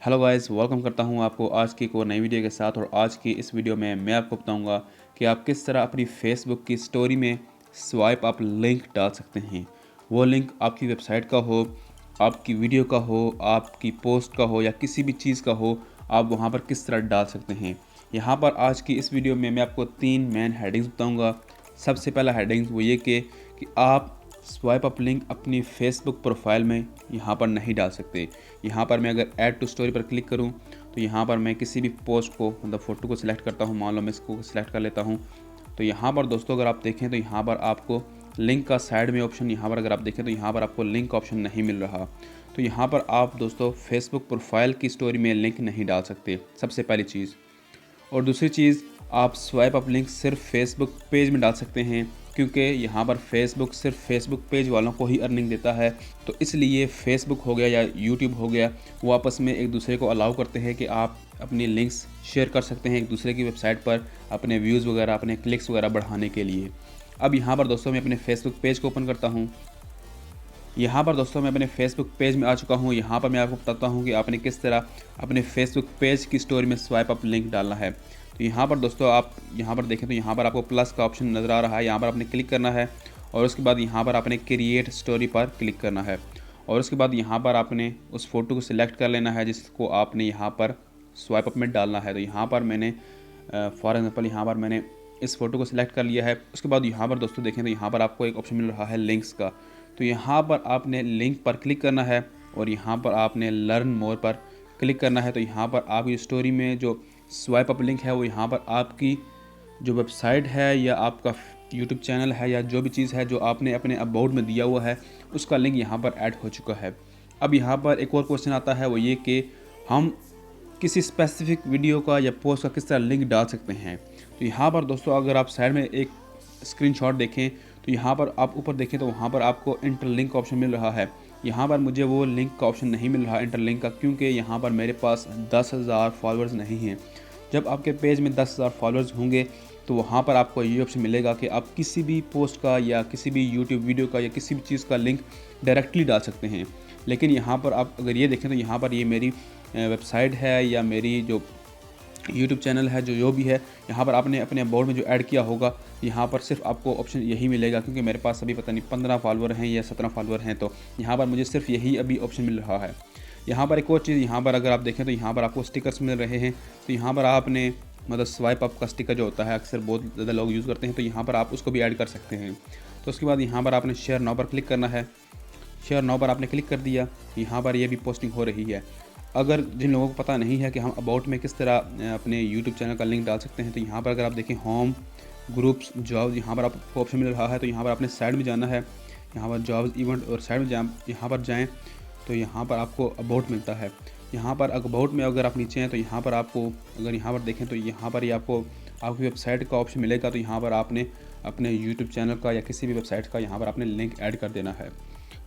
Hello guys, welcome करता हूं आपको आज की एक और नई वीडियो के साथ। और आज की इस वीडियो में मैं आपको बताऊंगा कि आप किस तरह अपनी फेसबुक की स्टोरी में स्वाइप अप लिंक डाल सकते हैं। वो लिंक आपकी वेबसाइट का हो, आपकी वीडियो का हो, आपकी पोस्ट का हो या किसी भी चीज़ का हो, आप वहां पर किस तरह डाल सकते हैं। यहाँ पर आज की इस वीडियो में मैं आपको 3 मेन हेडिंग्स बताऊँगा। सबसे पहला हेडिंग्स वो ये कि आप स्वाइप अप लिंक अपनी फेसबुक प्रोफाइल में यहाँ पर नहीं डाल सकते। यहाँ पर मैं अगर ऐड टू स्टोरी पर क्लिक करूँ तो यहाँ पर मैं किसी भी पोस्ट को मतलब फ़ोटो को सिलेक्ट करता हूँ। मान लो मैं इसको सिलेक्ट कर लेता हूँ। तो यहाँ पर दोस्तों अगर आप देखें तो यहाँ पर आपको लिंक का साइड में ऑप्शन, यहाँ पर अगर आप देखें तो यहाँ पर आपको लिंक ऑप्शन नहीं मिल रहा। तो यहाँ पर आप दोस्तों फेसबुक प्रोफाइल की स्टोरी में लिंक नहीं डाल सकते, सबसे पहली चीज़। और दूसरी चीज़, आप स्वाइप अप लिंक सिर्फ फेसबुक पेज में डाल सकते हैं, क्योंकि यहाँ पर फेसबुक सिर्फ फेसबुक पेज वालों को ही अर्निंग देता है। तो इसलिए फेसबुक हो गया या यूट्यूब हो गया, वो आपस में एक दूसरे को अलाउ करते हैं कि आप अपनी लिंक्स शेयर कर सकते हैं एक दूसरे की वेबसाइट पर अपने व्यूज़ वगैरह, अपने क्लिक्स वगैरह बढ़ाने के लिए। अब यहाँ पर दोस्तों मैं अपने फेसबुक पेज को ओपन करता हूँ। यहाँ पर दोस्तों मैं अपने फेसबुक पेज में आ चुका हूँ। यहाँ पर मैं आपको बताता हूँ कि आपने किस तरह अपने फेसबुक पेज की स्टोरी में स्वाइप अप लिंक डालना है। तो यहाँ पर दोस्तों आप यहाँ पर देखें तो यहाँ पर आपको प्लस का ऑप्शन नज़र आ रहा है। यहाँ पर आपने क्लिक करना है और उसके बाद यहाँ पर आपने क्रिएट स्टोरी पर क्लिक करना है। और उसके बाद यहाँ पर आपने उस फ़ोटो को सिलेक्ट कर लेना है जिसको आपने यहाँ पर स्वाइप अप में डालना है। तो यहाँ पर मैंने फॉर एग्जांपल यहाँ पर मैंने इस फ़ोटो को सिलेक्ट कर लिया है। उसके बाद यहाँ पर दोस्तों देखें तो यहाँ पर आपको एक ऑप्शन मिल रहा है लिंक्स का। तो यहाँ पर आपने लिंक पर क्लिक करना है और यहाँ पर आपने लर्न मोर पर क्लिक करना है। तो यहाँ पर आपकी स्टोरी में जो स्वाइप अप लिंक है वो यहाँ पर आपकी जो वेबसाइट है या आपका यूट्यूब चैनल है या जो भी चीज़ है जो आपने अपने अबाउट में दिया हुआ है, उसका लिंक यहाँ पर ऐड हो चुका है। अब यहाँ पर एक और क्वेश्चन आता है, वो ये कि हम किसी स्पेसिफिक वीडियो का या पोस्ट का किस तरह लिंक डाल सकते हैं। तो यहाँ पर दोस्तों अगर आप साइड में एक स्क्रीनशॉट देखें तो यहाँ पर आप ऊपर देखें तो वहाँ पर आपको इंटरलिंक ऑप्शन मिल रहा है। यहाँ पर मुझे वो लिंक का ऑप्शन नहीं मिल रहा इंटरलिंक का, क्योंकि यहाँ पर मेरे पास 10,000 फॉलोअर्स नहीं हैं। जब आपके पेज में 10,000 फॉलोअर्स होंगे तो वहाँ पर आपको ये ऑप्शन मिलेगा कि आप किसी भी पोस्ट का या किसी भी यूट्यूब वीडियो का या किसी भी चीज़ का लिंक डायरेक्टली डाल सकते हैं। लेकिन यहाँ पर आप अगर ये देखें तो यहाँ पर ये मेरी वेबसाइट है या मेरी जो यूट्यूब चैनल है, जो भी है, यहाँ पर आपने अपने अबाउट में जो ऐड किया होगा, यहाँ पर सिर्फ आपको ऑप्शन यही मिलेगा, क्योंकि मेरे पास अभी पता नहीं 15 फॉलोअर हैं या 17 फॉलोअर हैं। तो यहाँ पर मुझे सिर्फ यही अभी ऑप्शन मिल रहा है। यहाँ पर एक और चीज़, यहाँ पर अगर आप देखें तो यहाँ पर आपको स्टिकर्स मिल रहे हैं। तो यहाँ पर आपने मतलब स्वाइप अप का स्टिकर जो होता है अक्सर बहुत ज़्यादा लोग यूज़ करते हैं, तो यहाँ पर आप उसको भी ऐड कर सकते हैं। तो उसके बाद यहाँ पर आपने शेयर नाउ पर क्लिक करना है। शेयर नाउ पर आपने क्लिक कर दिया, यहाँ पर ये भी पोस्टिंग हो रही है। अगर जिन लोगों को पता नहीं है कि हम अबाउट में किस तरह अपने यूट्यूब चैनल का लिंक डाल सकते हैं, तो यहाँ पर अगर आप देखें होम, ग्रुप्स, जॉब्स, यहाँ पर आपको ऑप्शन मिल रहा है। तो यहाँ पर आपने साइड में जाना है, यहाँ पर जॉब्स, इवेंट और साइड में यहाँ पर जाएँ तो यहाँ पर आपको अबाउट मिलता है। यहाँ पर अबाउट में अगर आप नीचे हैं तो यहाँ पर आपको अगर यहाँ पर देखें तो यहाँ पर ही आपको आपकी वेबसाइट का ऑप्शन मिलेगा। तो यहाँ पर आपने अपने यूट्यूब चैनल का या किसी भी वेबसाइट का यहाँ पर आपने लिंक ऐड कर देना है।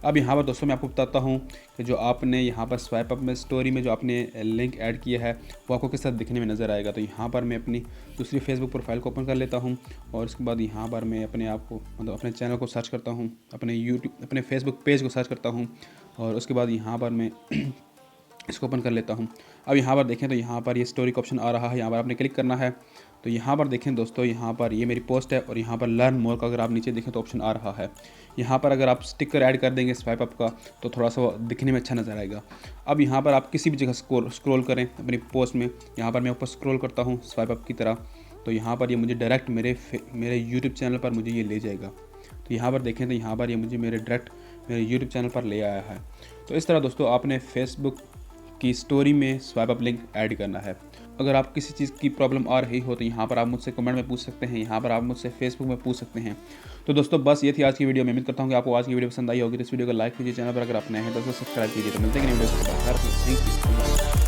अब यहाँ पर दोस्तों मैं आपको बताता हूँ कि जो आपने यहाँ पर स्वाइप अप में स्टोरी में जो आपने लिंक ऐड किया है वो आपको किस तरह दिखने में नज़र आएगा। तो यहाँ पर मैं अपनी दूसरी फेसबुक प्रोफाइल को ओपन कर लेता हूँ और उसके बाद यहाँ पर मैं अपने आप को मतलब अपने चैनल को सर्च करता हूँ, अपने फेसबुक पेज को सर्च करता हूँ और उसके बाद यहाँ पर मैं इसको ओपन कर लेता हूँ। अब यहाँ पर देखें तो यहाँ पर ये स्टोरी का ऑप्शन आ रहा है, यहाँ पर आपने क्लिक करना है। तो यहाँ पर देखें दोस्तों, यहाँ पर ये मेरी पोस्ट है और यहाँ पर लर्न मोर का अगर आप नीचे देखें तो ऑप्शन आ रहा है। यहाँ पर अगर आप स्टिकर ऐड कर देंगे स्वाइप अप का तो थोड़ा सा दिखने में अच्छा नज़र आएगा। अब यहाँ पर आप किसी भी जगह स्क्रॉल करें अपनी पोस्ट में, यहाँ पर मैं ऊपर स्क्रॉल करता हूँ स्वाइप अप की तरह, तो यहाँ पर ये मुझे डायरेक्ट मेरे यूट्यूब चैनल पर मुझे ये ले जाएगा। तो यहाँ पर देखें तो यहाँ पर ये मुझे मेरे यूट्यूब चैनल पर ले आया है। तो इस तरह दोस्तों आपने फेसबुक की स्टोरी में स्वाइप अप लिंक ऐड करना है। अगर आप किसी चीज़ की प्रॉब्लम आ रही हो तो यहाँ पर आप मुझसे कमेंट में पूछ सकते हैं, यहाँ पर आप मुझसे फेसबुक में पूछ सकते हैं। तो दोस्तों बस ये थी आज की वीडियो। मैं उम्मीद करता हूँ कि आपको आज की वीडियो पसंद आई होगी। तो इस वीडियो को लाइक कीजिए, चैनल पर अगर आप नए हैं तो सब्सक्राइब कीजिए। तो मिलते हैं वीडियो के साथ। Thank you.